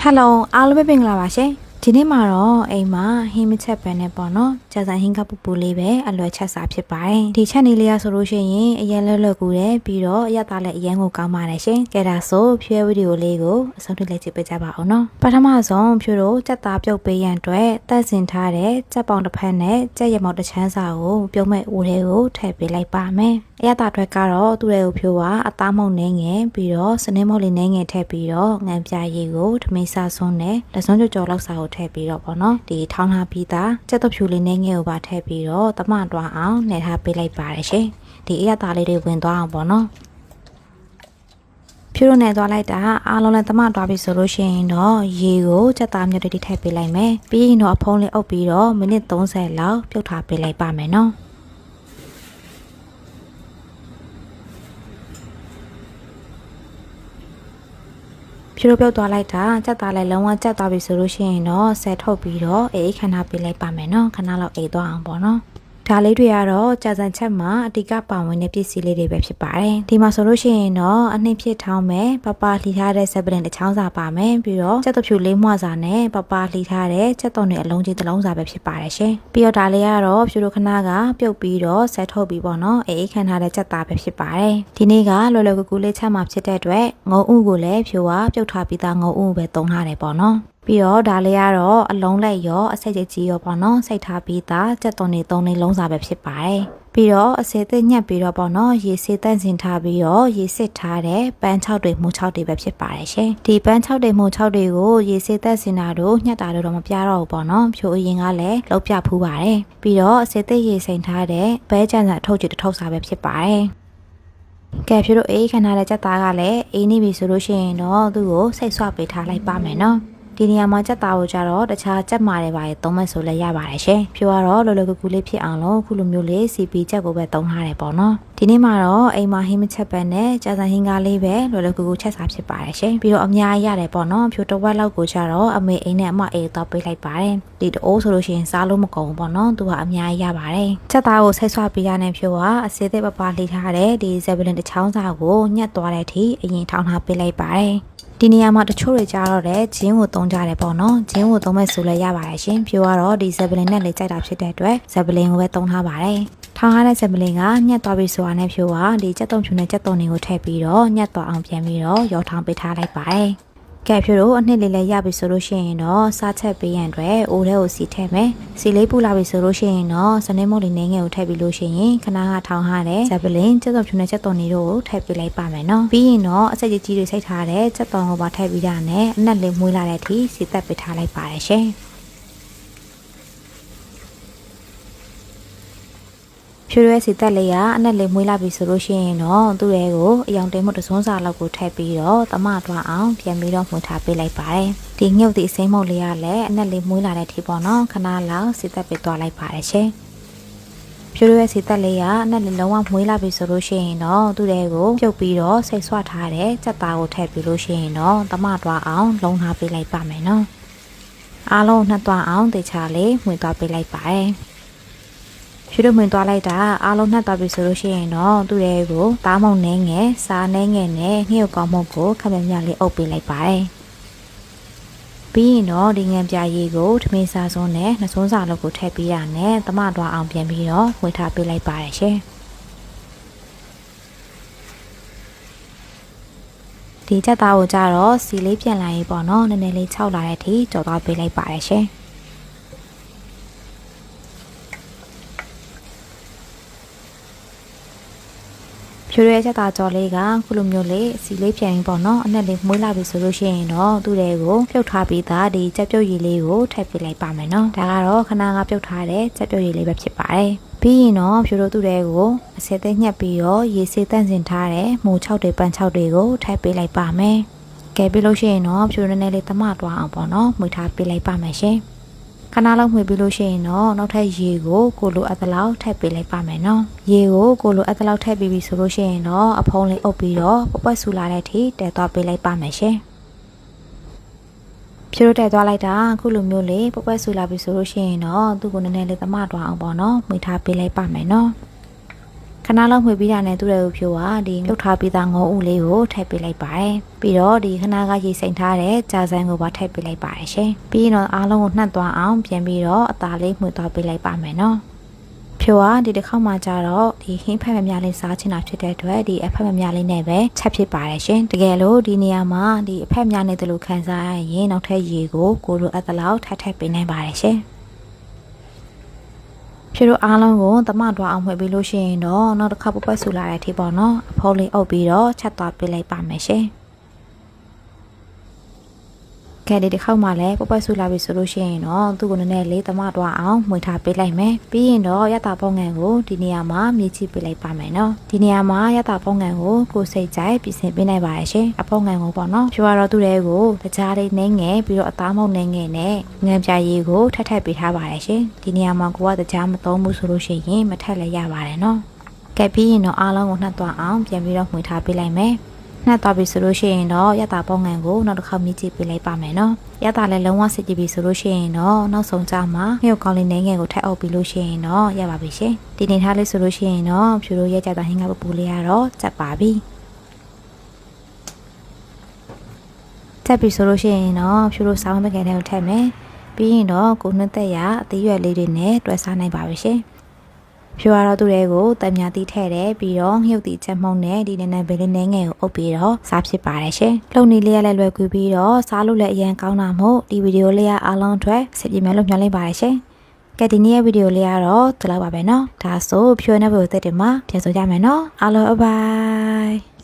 Hello, I'll be being lavash. ဒီနေ့မှာတော့အိမ်မှာဟင်းမချက်ပဲနဲ့ပေါ့နော်ကြာဆိုင်ဟင်းကပူပူလေးပဲအလွယ်ချက်စာဖြစ်ပါတယ်ဒီချက်နေလေးရဆိုလို့ရှိရင်အရင်လွတ်လွတ်ကူတယ်ပြီးတော့အရသားလည်းအရင်ကိုကောင်းပါတယ်ရှင်ကဲဒါဆိုဖြွဲဗီဒီယိုလေးကိုအဆုံးထိလိုက်ကြည့်ပေးကြပါအောင်နော်ပထမဆုံးဖြူတို့ချက်သားပြုတ်ပေးရန်အတွက်တက်စင်ထားတဲ့ချက်ပေါင်တစ်ဖက်နဲ့ချက်ရမောက်တစ်ချမ်းစာကိုပြုတ်မဲ့အိုးလေးကိုထည့်ပေးလိုက်ပါမယ်အရသားအတွက်ကတော့သူ့ရဲ့ကိုဖြိုးကအသားမုံနေငယ်ပြီးတော့စနင်းမုံလေးနေငယ်ထည့်ပြီးတော့ငံပြရည်ကိုထမင်းစားဆုံးနဲ့လက်စွန်းကြော်လောက်စာကိုထည့်ပြီးတော့ပေါ့နော်ဒီထောင်းထားပြီးသားချက်သွဖြူလေးနေငယ်ကိုပါထည့်ပြီးတော့တမတွားအောင်နေထားပေးလိုက်ပါတယ်ရှင်ဒီအရသားလေးတွေဝင်သွားအောင်ပေါ့နော်ဖြူရိုနဲ့သွားလိုက်တာအားလုံးလည်းတမတွားပြီဆိုလို့ရှိရင်တော့ရေကိုချက်သားမြတ်တွေထည့်ပေးလိုက်မယ်ပြီးရင်တော့အဖုံးလေးအုပ်ပြီးတော့မိနစ်30လောက်ပြုတ်ထားပေးလိုက်ပါမယ်နော်ဖြူပြုတ်သွားလိုက်တာကြက်သားလည်းလုံးဝကြက်သွားပြီဆိုလို့ရှိရင်တော့ဆယ်ထုတ်ပြီးတော့အေးခဏပေးလိုက်ပါမယ်နော်ခဏလောက်အေးသွားအောင်ပေါ့နော်ဒါလေးတွေကတော့ကြာစံချက်မှာအတိကပါဝင်တဲ့ပစ္စည်းလေးတွေပဲဖြစ်ပါတယ်ဒီမှာဆိုလို့ရှိရင်တော့အနှိမ့်ဖြစ်ထောင်းမယ်ပပလှီထားတဲ့ဆက်ပရင်တစ်ချောင်းစာပါမယ်ပြီးတော့ချက်သွဖြူလေးမွှစာနဲ့ပပလှီထားတဲ့ချက်သွနဲ့အလုံးကြီးတစ်လုံးစာပဲဖြစ်ပါတယ်ရှင်ပြီးတော့ဒါလေးကတော့ဖြူတို့ခဏကပြုတ်ပြီးတော့ဆက်ထုတ်ပြီးပေါ့နော်အေးခဏထားတဲ့ချက်သားပဲဖြစ်ပါတယ်ဒီနေ့ကလွယ်လွယ်ကူကူလေးချက်မှာဖြစ်တဲ့အတွက်ငုံဥကိုလည်းဖြူကပြုတ်ထားပြီးသားငုံဥကိုပဲသုံးထားတယ်ပေါ့နော်ပြီးတော့ဒါလေးကတော့အလုံးလိုက်ရောအစိတ်ကြီးရောပေါ့နော်စိတ်ထားပြီးသားကြက်သွန်တွေ3လေးလုံးစာပဲဖြစ်ပါတယ်ပြီးတော့အစေသက်ညက်ပြီးတော့ပေါ့နော်ရေစေးတန့်စင်ထားပြီးတော့ရေစစ်ထားတဲ့ပန်း6တွေမှု6တွေပဲဖြစ်ပါတယ်ရှင်ဒီပန်း6တွေမှု6တွေကိုရေစေးတန့်စင်တာတို့ညက်တာတို့တော့မပြတော့ဘူးပေါ့နော်ဖြိုအရင်ကလည်းလောက်ပြဖူးပါတယ်ပြီးတော့အစေသက်ရေစိန်ထားတဲ့ဘဲကြံစာထုတ်ကြည့်တစ်ထုပ်စာပဲဖြစ်ပါတယ်ကဲဖြူတို့အေးခဏတဲ့ကြက်သားကလည်းအေးနေပြီဆိုလို့ရှိရင်တော့သူ့ကိုစိတ်ဆွပေးထားလိုက်ပါမယ်နော်ဒီနေရာမှာကြက်သားကိုကြတော့တခြားကြက်မာတွေပါရသုံးမဲ့ဆိုလည်းရပါတယ်ရှင်ဖြူကတော့လောလောကူကူလေးဖြစ်အောင်လို့ခုလိုမျိုးလေးစီပီကြက်ကိုပဲသုံးထားတယ်ပေါ့နော်ဒီနေ့မှာတော့အိမ်မှာဟင်းမချက်ပဲနဲ့ကြာစံဟင်းကားလေးပဲလောလောကူကူချက်စားဖြစ်ပါတယ်ရှင်ပြီးတော့အများကြီးရတယ်ပေါ့နော်ဖြူတစ်ဝက်လောက်ကိုကြတော့အမေအိမ်နဲ့အမအိမ်တော့ပေးလိုက်ပါတယ်ဒီတအိုးဆိုလို့ရှိရင်စားလို့မကုန်ဘူးပေါ့နော်သူကအများကြီးရပါတယ်ချက်သားကိုဆက်ဆွပေးရတဲ့ဖြူကအစေးသေးပပလှီထားတဲ့ဒီဇက်ဘလင်တစ်ချောင်းစာကိုညှက်သွားတဲ့အထိအရင်ထောင်းထားပေးလိုက်ပါတယ်ဒီနေရာမှာတချို့တွေကြားတော့တဲ့ဂျင်းကိုသုံးကြတယ်ပေါ့နော်ဂျင်းကိုသုံးမဲ့ဆိုလည်းရပါတယ်ရှင်ဖြိုကတော့ဒီဇက်ဘလင်နဲ့လေးကြိုက်တာဖြစ်တဲ့အတွက်ဇက်ဘလင်ကိုပဲသုံးထားပါတယ်ထောင်းထားတဲ့ဇက်ဘလင်ကညှက်သွားပြီဆိုတာနဲ့ဖြိုကဒီကြက်တုံဖြူနဲ့ကြက်တုံတွေကိုထည့်ပြီးတော့ညှက်သွားအောင်ပြန်ပြီးတော့ရောထောင်းပေးထားလိုက်ပါတယ်ကဲဖြူတို့အနှစ်လေးလည်းရပြီဆိုလို့ရှိရင်တော့စားချက်ပေးရန်အတွက်အိုးထဲကိုစီထည့်မယ်စီလေးပူလာပြီဆိုလို့ရှိရင်တော့စနေမုတ်လေးနည်းငယ်ကိုထည့်ပြီးလို့ရှိရင်ခဏကထောင်းထားတဲ့ဇက်ပလင်ချက်သွန်ဖြူနဲ့ချက်သွန်နေတို့ကိုထည့်ပေးလိုက်ပါမယ်နော်ပြီးရင်တော့အစက်ကြီးကြီးတွေစိတ်ထားတဲ့ချက်သွန်ကိုပါထည့်ပြီးတာနဲ့အနက်လေးမွေးလာတဲ့အထိစီသက်ပေးထားလိုက်ပါတယ်ရှင်ဖြူရဲစီတက်လေးကအနက်လေးမွေးလာပြီဆိုလို့ရှိရင်တော့သူ့ရဲ့ကိုအယောင်တိမ်မတစွန်းစာလောက်ကိုထည့်ပြီးတော့တမထွားအောင်ပြန်ပြီးတော့မှုထားပေးလိုက်ပါတယ်ဒီငှုတ်ဒီအစိမ်းမုတ်လေးကလည်းအနက်လေးမွေးလာတဲ့ထိပေါ့နော်ခဏလောက်စီတက်ပေးသွားလိုက်ပါတယ်ရှင်ဖြူရဲစီတက်လေးကအနက်လေးလုံးဝမွေးလာပြီဆိုလို့ရှိရင်တော့သူ့ရဲ့ကိုပြုတ်ပြီးတော့စိတ်ဆွထားတဲ့စက်သားကိုထည့်ပြီးလို့ရှိရင်တော့တမထွားအောင်လုံးထားပေးလိုက်ပါမယ်နော်အားလုံးနှက်သွားအောင်တေချာလေးမှွေသွားပေးလိုက်ပါတယ်ဖြူတို့ဝင်သွားလိုက်တာအားလုံးနှက်သွားပြီဆိုလို့ရှိရင်တော့သူ့ရဲ့ကိုသားမုံနှဲငယ်စားနှဲငယ်နဲ့ငှက်ကောင်းမုတ်ကိုခက်မြမြလေးအုပ်ပေးလိုက်ပါတယ်ပြီးရင်တော့ဒီငံပြရည်ကိုထမင်းစားစွန်းနဲ့နှစွန်းစာလောက်ကိုထည့်ပေးရနဲ့တမတွားအောင်ပြန်ပြီးတော့ဝင်ထားပေးလိုက်ပါတယ်ရှင်ဒီချက်သားကိုကြတော့စီလေးပြန်လာရေးပေါ့နော်နည်းနည်းလေးခြောက်လာတဲ့အထိကြော်သွားပေးလိုက်ပါတယ်ရှင်ဖြူရဲချက်သားကြော်လေးကခုလိုမျိုးလေးစီလေးပြန်ရင်ပေါ့နော်အနက်လေးမွေးလာပြီဆိုလို့ရှိရင်တော့သူ့တွေကိုပြုတ်ထားပြီးသားဒီကြက်ပြုတ်ရည်လေးကိုထည့်ပေးလိုက်ပါမယ်နော်ဒါကတော့ခဏကပြုတ်ထားတဲ့ကြက်ပြုတ်ရည်လေးပဲဖြစ်ပါတယ်ပြီးရင်တော့ဖြူတို့သူ့တွေကိုအစက်သိညှက်ပြီးတော့ရေစေးတန့်စင်ထားတဲ့မူ6တွေပန်း6တွေကိုထည့်ပေးလိုက်ပါမယ်ကဲပြီးလို့ရှိရင်တော့ဖြူနည်းနည်းလေးတမတွားအောင်ပေါ့နော်မှွေထားပေးလိုက်ပါမယ်ရှင်ခဏလောက်မှွေပြီးလို့ရှိရင်တော့နောက်ထပ်ရေကိုကိုလိုအပ်သလောက်ထည့်ပေးလိုက်ပါမယ်နော်ရေကိုကိုလိုအပ်သလောက်ထည့်ပြီးပြီဆိုလို့ရှိရင်တော့အဖုံးလေးအုပ်ပြီးတော့ပွက်ဆူလာတဲ့အထိတဲသွားပေးလိုက်ပါမယ်ရှင်ဖြူတို့တဲသွားလိုက်တာခုလိုမျိုးလေးပွက်ဆူလာပြီဆိုလို့ရှိရင်တော့သူ့ကိုနည်းနည်းလေးတမတွားအောင်ပေါ့နော်မှွေထားပေးလိုက်ပါမယ်နော်က ခဏလောက်မှွေပြီးတာနဲ့သူ့ရဲ့ဖြိုးကဒီပြုတ်ထားပြီးသားငုံဥလေးကိုထည့်ပေးလိုက်ပါတယ်ပြီးတော့ဒီခဏကရေစိမ်ထားတဲ့ကြာစမ်းကိုပါထည့်ပေးလိုက်ပါတယ်ရှင်ပြီးတော့အားလုံးကိုနှက်သွားအောင်ပြန်ပြီးတော့အသားလေးမှွေသွားပေးလိုက်ပါမယ်နော်ဖြိုးကဒီတစ်ခေါက်မှကြတော့ဒီဟင်းဖက်မများလေးစားချင်တာဖြစ်တဲ့အတွက်ဒီအဖက်မများလေးနဲ့ပဲချက်ဖြစ်ပါတယ်ရှင်တကယ်လို့ဒီနေရာမှာဒီအဖက်များနဲ့တလို့ခံစားရရင်နောက်ထပ်ရေကိုလိုအပ်သလောက်ထပ်ပေးနိုင်ပါတယ်ရှင်ဖြိုးတို့အားလုံးကိုတမတွားအောင်မှွေပေးလို့ရှိရင်တော့နောက်တစ်ခါပပတ်ဆူလာတဲ့အထိပေါ့နော်အဖိုးလေးအုပ်ပြီးတော့ချက်သွားပေးလိုက်ပါမယ်ရှင်ကဲဒီတစ်ခေါက်မှလည်းပပတ်ဆူလာပြီဆိုလို့ရှိရင်တော့သူ့ကိုနည်းနည်းလေးတမတွားအောင်မှွေထားပေးလိုက်မယ်ပြီးရင်တော့ရတာပေါငန်ကိုဒီနေရာမှာမြေချိပေးလိုက်ပါမယ်နော်ဒီနေရာမှာရတာပေါငန်ကိုကိုစိတ်ကြိုက်ပြင်ဆင်ပေးနိုင်ပါရဲ့ရှင်အပေါငန်ကိုပေါ့နော်ဖြိုးရတော့သူ့ရဲ့ကိုတကြားလေးနှင်းငယ်ပြီးတော့အသားမုံနှင်းငယ်နဲ့ငံပြာရည်ကိုထပ်ပေးထားပါရဲ့ရှင်ဒီနေရာမှာကိုကတကြားမသုံးဘူးဆိုလို့ရှိရင်မထက်လည်းရပါတယ်နော်ကဲပြီးရင်တော့အားလုံးကိုနှက်သွားအောင်ပြန်ပြီးတော့မှွေထားပေးလိုက်မယ်နှက်သွားပြီဆိုလို့ရှိရင်တော့ရတာပေါငန်ကိုနောက်တစ်ခေါက်မြည်ကြည့်ပေးလိုက်ပါမယ်နော်ရတာလည်းလုံးဝစစ်ကြည့်ပြီဆိုလို့ရှိရင်တော့နောက်ဆုံးကြမှာငှက်ကောင်းလေးနှဲငယ်ကိုထပ်အုပ်ပြီးလို့ရှိရင်တော့ရပါပြီရှင်ဒီနေထားလေးဆိုလို့ရှိရင်တော့ဖြူလို့ရကြတာဟင်းကပူလေးရတော့စက်ပါပြီတက်ပြီဆိုလို့ရှိရင်တော့ဖြူလို့ဆောင်းပကံထဲကိုထည့်မယ်ပြီးရင်တော့ကိုနှက်သက်ရအသေးရွက်လေးတွေနဲ့တွဲစားနိုင်ပါပြီရှင်ဖြိုးရတော့သူ့တွေကိုတံမြာတီးထည့်တယ်ပြီးတော့ငှုတ်တီချက်မှုန့်နဲ့ဒီနည်းဘေးလေးနှဲငယ်ကိုအုပ်ပြီးတော့စားဖြစ်ပါတယ်ရှင်လှုပ်နေလေးရလဲလွယ်ကူပြီးတော့စားလို့လည်းအရင်ကောင်းတာမို့ဒီဗီဒီယိုလေးကအားလုံးအတွက်ဆက်ပြမယ်လို့မျှော်လင့်ပါတယ်ရှင်ကဲဒီနေ့ရဲ့ဗီဒီယိုလေးကတော့ဒီလောက်ပါပဲเนาะဒါဆိုဖြိုးနေဖို့သက်တယ်မှာပြန်ဆိုကြမယ်เนาะအားလုံးဘိုင်